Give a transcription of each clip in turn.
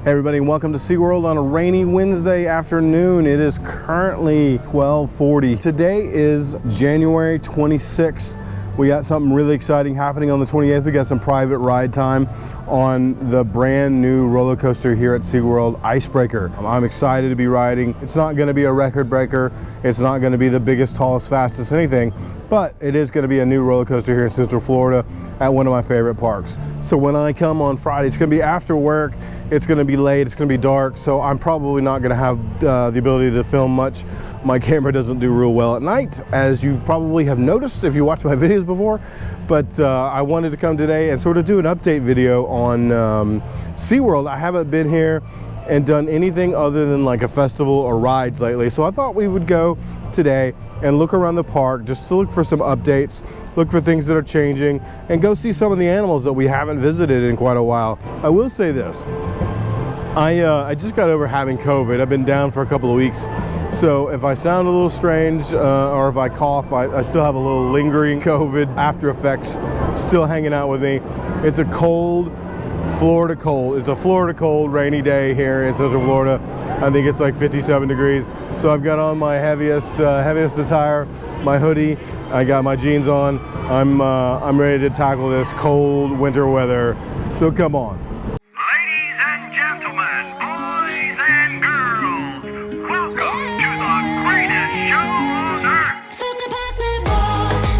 Hey everybody, and welcome to SeaWorld on a rainy Wednesday afternoon. It is currently 12:40. Today is January 26th. We got something really exciting happening on the 28th. We got some private ride time on the brand new roller coaster here at SeaWorld, Icebreaker. I'm excited to be riding. It's not gonna be a record breaker. It's not gonna be the biggest, tallest, fastest anything, but it is gonna be a new roller coaster here in Central Florida at one of my favorite parks. So when I come on Friday, it's gonna be after work. It's gonna be late, it's gonna be dark, so I'm probably not gonna have the ability to film much. My camera doesn't do real well at night, as you probably have noticed if you watched my videos before. But I wanted to come today and sort of do an update video on SeaWorld. I haven't been here and done anything other than like a festival or rides lately. So I thought we would go today and look around the park just to look for some updates, look for things that are changing, and go see some of the animals that we haven't visited in quite a while. I will say this, I just got over having COVID. I've been down for a couple of weeks. So if I sound a little strange or if I cough, I still have a little lingering COVID after effects still hanging out with me. It's a cold, Florida cold. It's a Florida cold, rainy day here in Central Florida. I think it's like 57 degrees. So I've got on my heaviest attire, my hoodie. I got my jeans on. I'm ready to tackle this cold winter weather. So come on. Ladies and gentlemen, boys and girls, welcome to the greatest show on earth. Felt impossible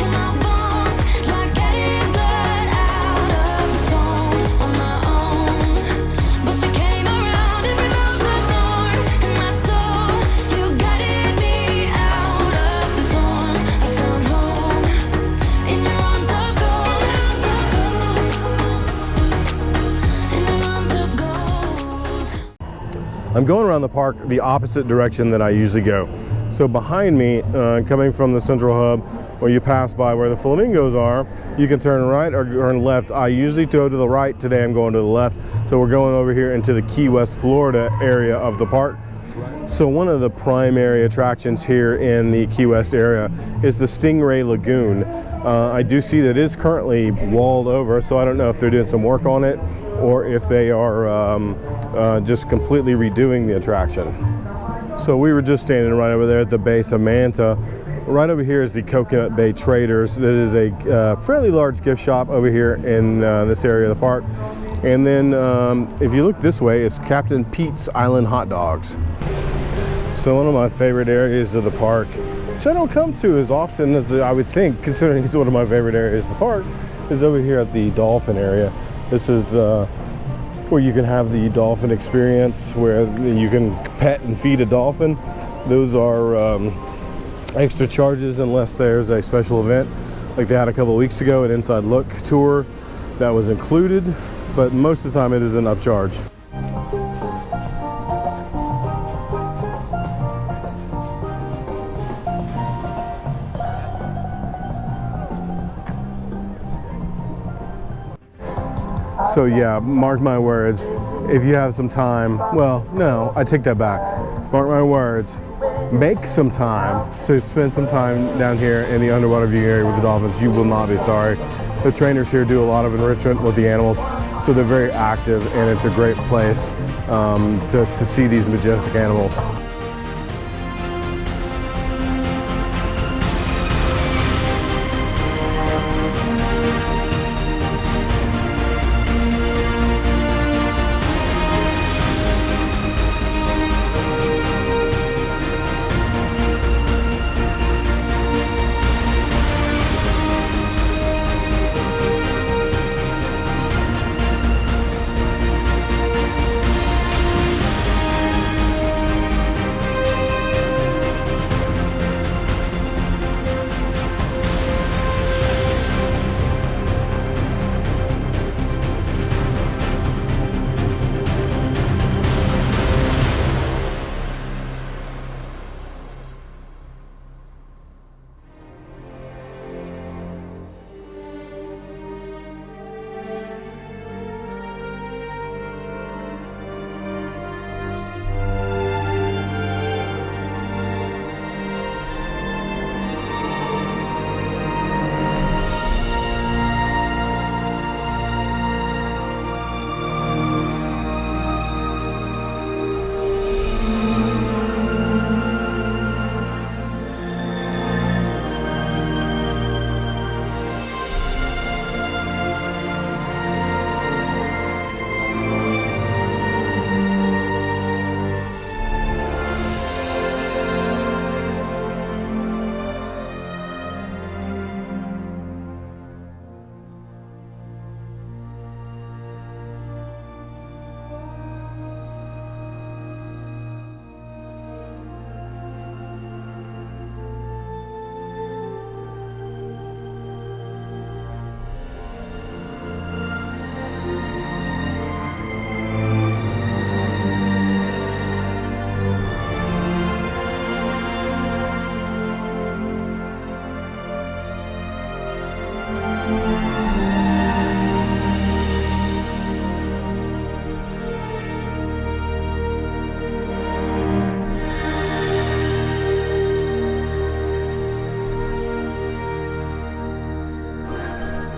in my bones, like getting blood out of the stone on my own. But you came around and removed the thorn in my soul. You guided me out of the storm. I found home in your arms of gold, in your arms of gold. I'm going around the park the opposite direction that I usually go. So behind me, coming from the central hub, where you pass by where the flamingos are, you can turn right or turn left. I usually go to the right. Today I'm going to the left. So we're going over here into the Key West, Florida area of the park. So one of the primary attractions here in the Key West area is the Stingray Lagoon. I do see that it is currently walled over, so I don't know if they're doing some work on it or if they are just completely redoing the attraction. So we were just standing right over there at the base of Manta. Right over here is the Coconut Bay Traders. That is a fairly large gift shop over here in this area of the park. And then if you look this way, it's Captain Pete's Island Hot Dogs. So one of my favorite areas of the park, which I don't come to as often as I would think, considering it's one of my favorite areas of the park, is over here at the dolphin area. This is where you can have the dolphin experience, where you can pet and feed a dolphin. Those are extra charges unless there's a special event, like they had a couple of weeks ago, an Inside Look tour that was included, but most of the time it is an upcharge. So yeah, mark my words, if you have some time, well, no, I take that back. Mark my words, make some time to spend some time down here in the underwater view area with the dolphins. You will not be sorry. The trainers here do a lot of enrichment with the animals, so they're very active, and it's a great place to see these majestic animals.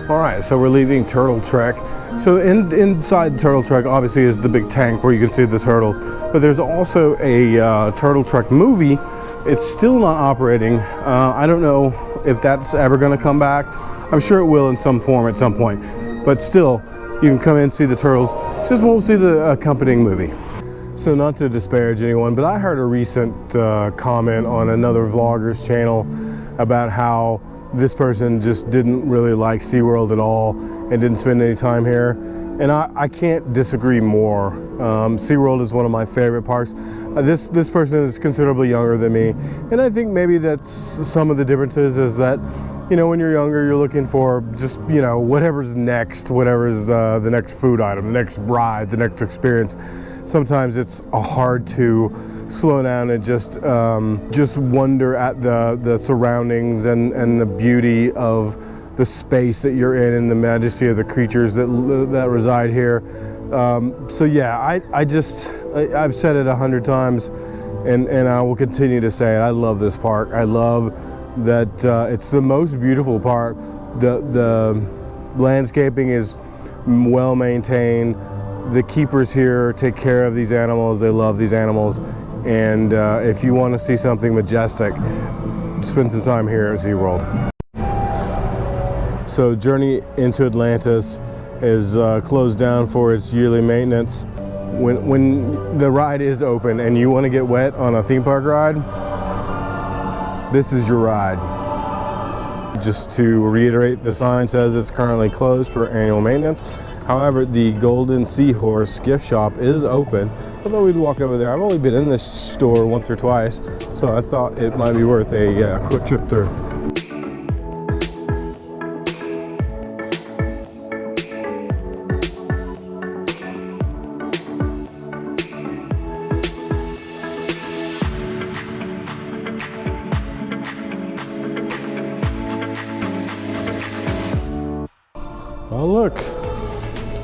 All right, so we're leaving Turtle Trek. So inside Turtle Trek obviously is the big tank where you can see the turtles, but there's also a Turtle Trek movie. It's still not operating. I don't know if that's ever going to come back. I'm sure it will in some form at some point, but still, you can come in and see the turtles, just won't see the accompanying movie. So not to disparage anyone, but I heard a recent comment on another vlogger's channel about how this person just didn't really like SeaWorld at all and didn't spend any time here. And I can't disagree more. SeaWorld is one of my favorite parks. This person is considerably younger than me. And I think maybe that's some of the differences is that, you know, when you're younger, you're looking for just, you know, whatever's next, whatever's the next food item, the next ride, the next experience. Sometimes it's hard to slow down and just wonder at the surroundings and the beauty of the space that you're in and the majesty of the creatures that reside here. So yeah, I've said it 100 times and I will continue to say it. I love this park. I love that it's the most beautiful park. The landscaping is well maintained. The keepers here take care of these animals. They love these animals. And if you want to see something majestic, spend some time here at SeaWorld. So Journey into Atlantis is closed down for its yearly maintenance. When the ride is open and you want to get wet on a theme park ride, this is your ride. Just to reiterate, the sign says it's currently closed for annual maintenance. However, the Golden Seahorse gift shop is open. I thought we'd walk over there. I've only been in this store once or twice, so I thought it might be worth a quick trip through. Oh, look.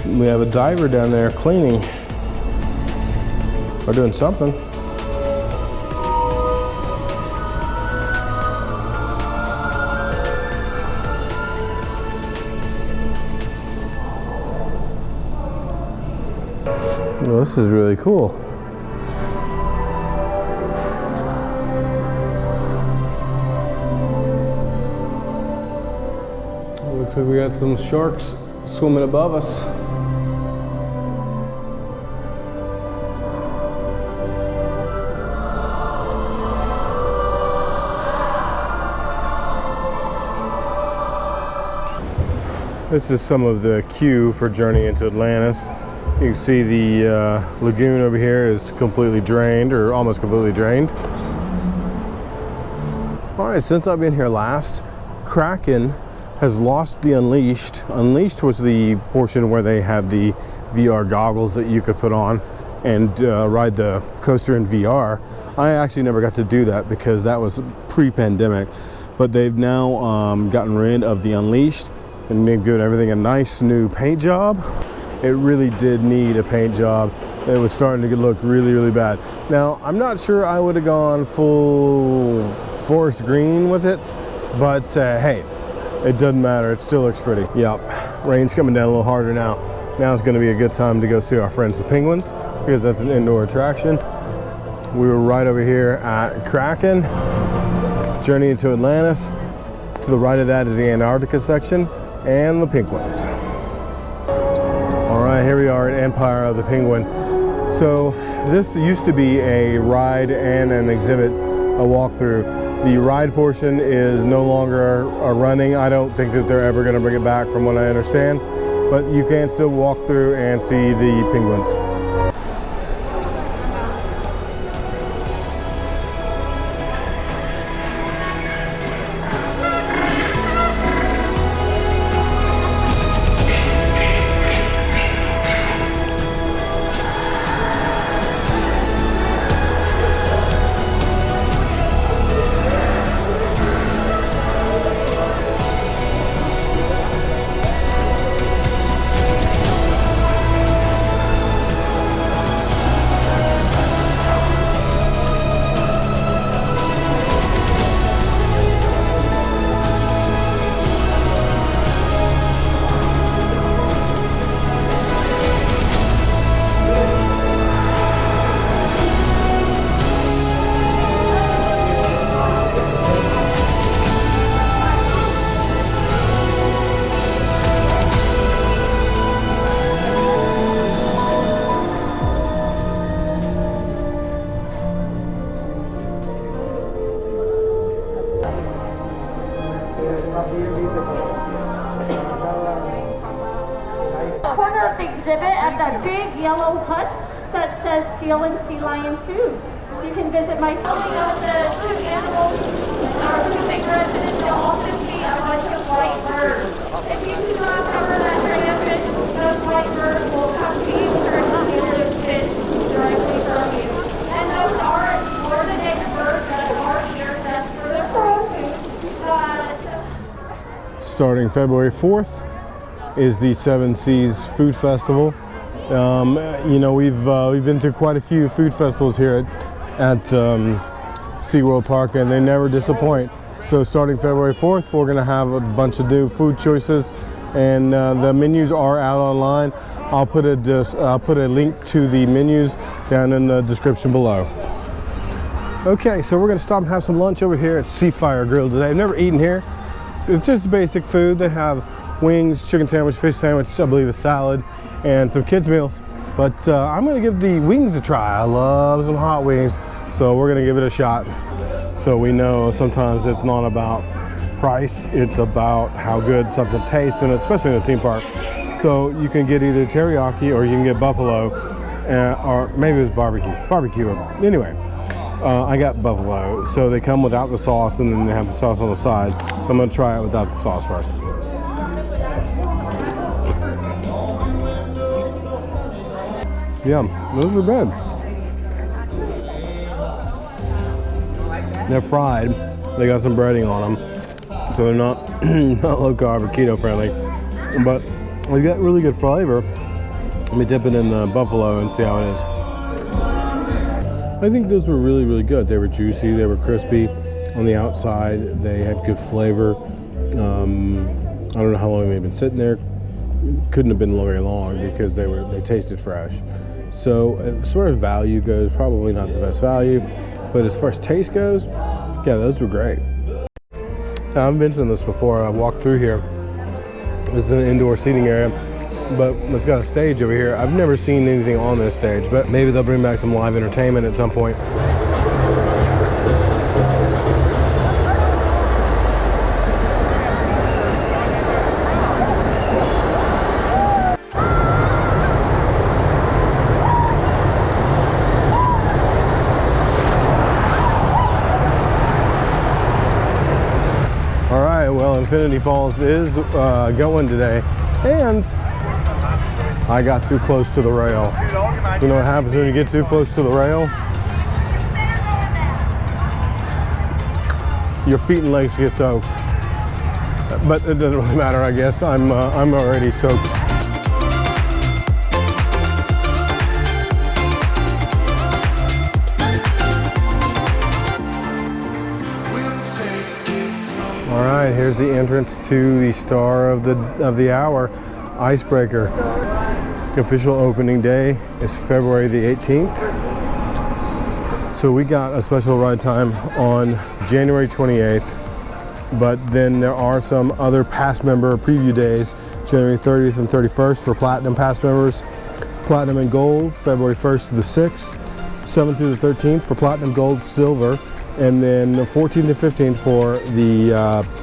We have a diver down there cleaning or doing something. Well, this is really cool. Looks like we got some sharks swimming above us. This is some of the queue for Journey into Atlantis. You can see the lagoon over here is completely drained, or almost completely drained. All right, since I've been here last, Kraken has lost the Unleashed. Unleashed was the portion where they had the VR goggles that you could put on and ride the coaster in VR. I actually never got to do that because that was pre-pandemic, but they've now gotten rid of the Unleashed and they've given everything a nice new paint job. It really did need a paint job. It was starting to look really, really bad. Now, I'm not sure I would have gone full forest green with it, but hey, it doesn't matter. It still looks pretty. Yep, rain's coming down a little harder now. Now it's gonna be a good time to go see our friends the penguins because that's an indoor attraction. We were right over here at Kraken, Journey into Atlantis. To the right of that is the Antarctica section and the penguins. All right, here we are at Empire of the Penguin. So this used to be a ride and an exhibit, a walkthrough. The ride portion is no longer running. I don't think that they're ever going to bring it back from what I understand, but you can still walk through and see the penguins. that big yellow hut that says seal and sea lion food. You can visit my building of the two animals, our two big residents. You'll also see a bunch of white birds. If you do not cover that crayfish, those white birds will come to you and eat those fish directly from you. And those are coordinated birds that are here just for their food. Starting February 4th is the Seven Seas Food Festival. You know, we've been through quite a few food festivals here at SeaWorld Park, and they never disappoint. So starting February 4th, we're going to have a bunch of new food choices, and the menus are out online. I'll put a link to the menus down in the description below. Okay, so we're going to stop and have some lunch over here at Seafire Grill today. I've never eaten here. It's just basic food. They have wings, chicken sandwich, fish sandwich, I believe a salad, and some kids meals. But I'm gonna give the wings a try. I love some hot wings, so we're gonna give it a shot. So we know sometimes it's not about price, it's about how good something tastes, and especially in a theme park. So you can get either teriyaki or you can get buffalo, or maybe it was barbecue. Anyway, I got buffalo. So they come without the sauce, and then they have the sauce on the side. So I'm gonna try it without the sauce first. Yum, those are good. They're fried. They got some breading on them, so they're not not low carb or keto friendly, but they got really good flavor. Let me dip it in the buffalo and see how it is. I think those were really good. They were juicy. They were crispy on the outside. They had good flavor. I don't know how long they've been sitting there. Couldn't have been very long because they tasted fresh. So as far as value goes, probably not the best value, but as far as taste goes, yeah, those were great. Now, I've mentioned this before. I walked through here. This is an indoor seating area, but it's got a stage over here. I've never seen anything on this stage, but maybe they'll bring back some live entertainment at some point. Well, Infinity Falls is going today, and I got too close to the rail. You know what happens when you get too close to the rail? Your feet and legs get soaked, but it doesn't really matter, I guess. I'm already soaked. All right, here's the entrance to the star of the hour, Icebreaker. The official opening day is February the 18th. So we got a special ride time on January 28th, but then there are some other pass member preview days, January 30th and 31st for Platinum pass members. Platinum and Gold, February 1st to the 6th, 7th through the 13th for Platinum, Gold, Silver, and then the 14th to 15th for the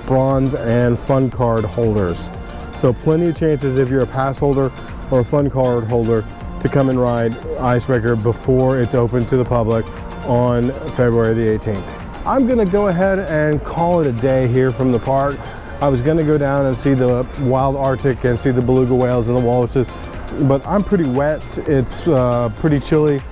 bronze and fun card holders. So plenty of chances if you're a pass holder or a fun card holder to come and ride Icebreaker before it's open to the public on February the 18th. I'm gonna go ahead and call it a day here from the park. I was gonna go down and see the wild Arctic and see the beluga whales and the walruses, but I'm pretty wet. It's pretty chilly.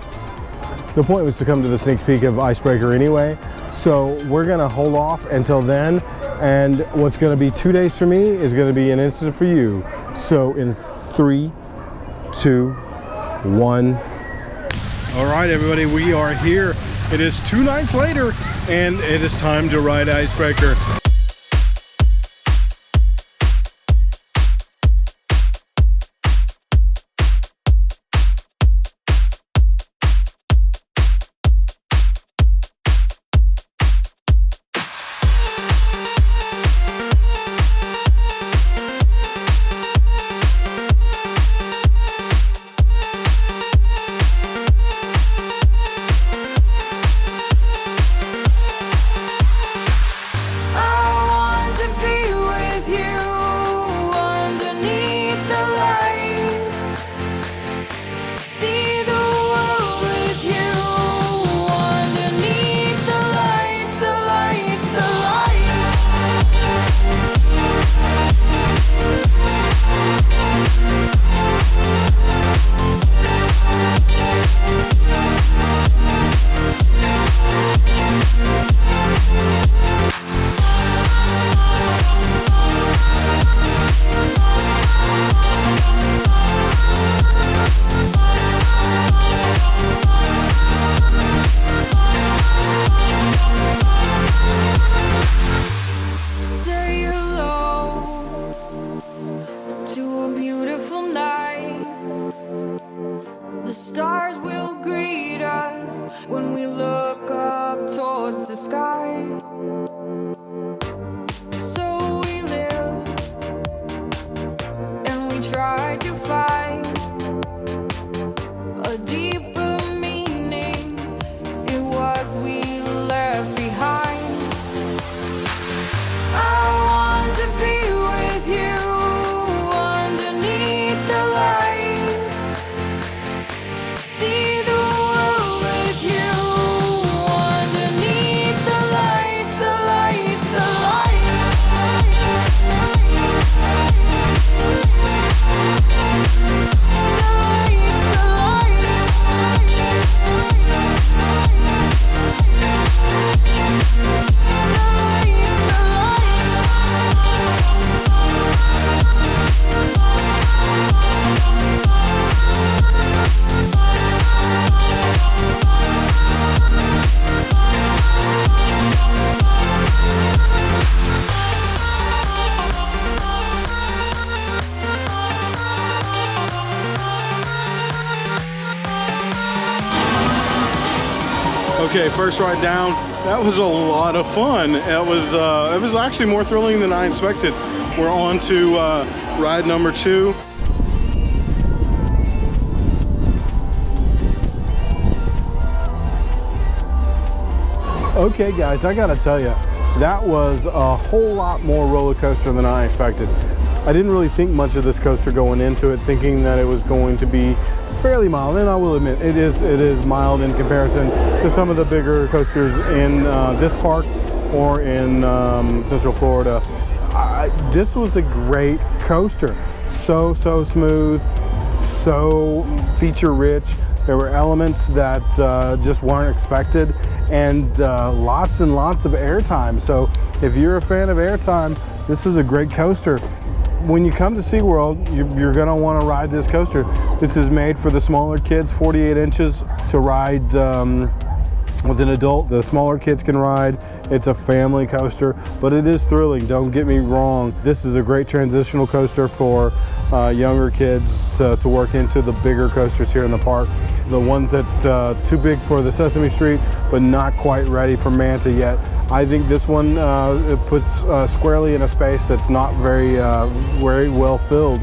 The point was to come to the sneak peek of Icebreaker anyway. So we're gonna hold off until then. And what's gonna be 2 days for me is gonna be an instant for you. So in 3, 2, 1. All right, everybody, we are here. It is 2 nights later, and it is time to ride Icebreaker. Oh sky. So we live and we try to find a deeper meaning in what we left behind. I want to be with you underneath the lights. See the world with you underneath the lights, the lights, the lights. Okay, first ride down. That was a lot of fun. It was actually more thrilling than I expected. We're on to ride number 2. Okay guys, I gotta tell you, that was a whole lot more roller coaster than I expected. I didn't really think much of this coaster going into it, thinking that it was going to be fairly mild, and I will admit it is mild in comparison to some of the bigger coasters in this park or in Central Florida. This was a great coaster, so smooth, so feature rich. There were elements that just weren't expected, and lots and lots of airtime. So if you're a fan of airtime, this is a great coaster. When you come to SeaWorld, you're gonna wanna ride this coaster. This is made for the smaller kids, 48 inches to ride with an adult. The smaller kids can ride. It's a family coaster, but it is thrilling, don't get me wrong. This is a great transitional coaster for younger kids to work into the bigger coasters here in the park. The ones that too big for the Sesame Street, but not quite ready for Manta yet. I think this one it puts squarely in a space that's not very well filled.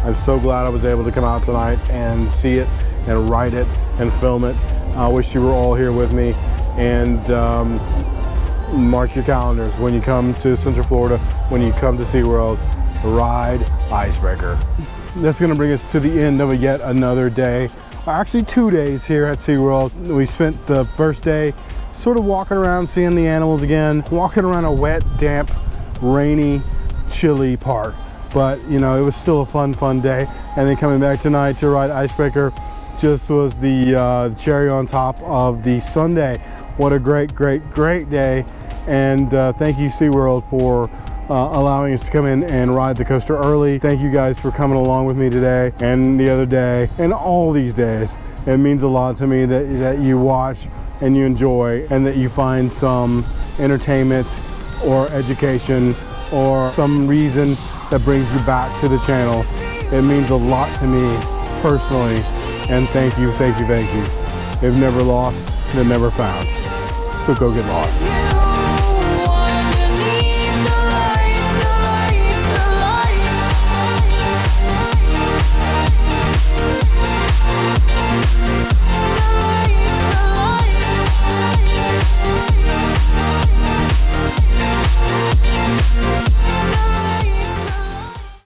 I'm so glad I was able to come out tonight and see it and ride it and film it. I wish you were all here with me, and mark your calendars when you come to Central Florida, when you come to SeaWorld, ride Icebreaker. That's gonna bring us to the end of yet another day. Actually 2 days here at SeaWorld. We spent the first day sort of walking around, seeing the animals again, walking around a wet, damp, rainy, chilly park. But you know, it was still a fun day. And then coming back tonight to ride Icebreaker just was the cherry on top of the Sunday. What a great day. And thank you SeaWorld for allowing us to come in and ride the coaster early. Thank you guys for coming along with me today and the other day and all these days. It means a lot to me that you watch and you enjoy, and that you find some entertainment or education or some reason that brings you back to the channel. It means a lot to me personally, and thank you. They've never lost, they're never found. So go get lost.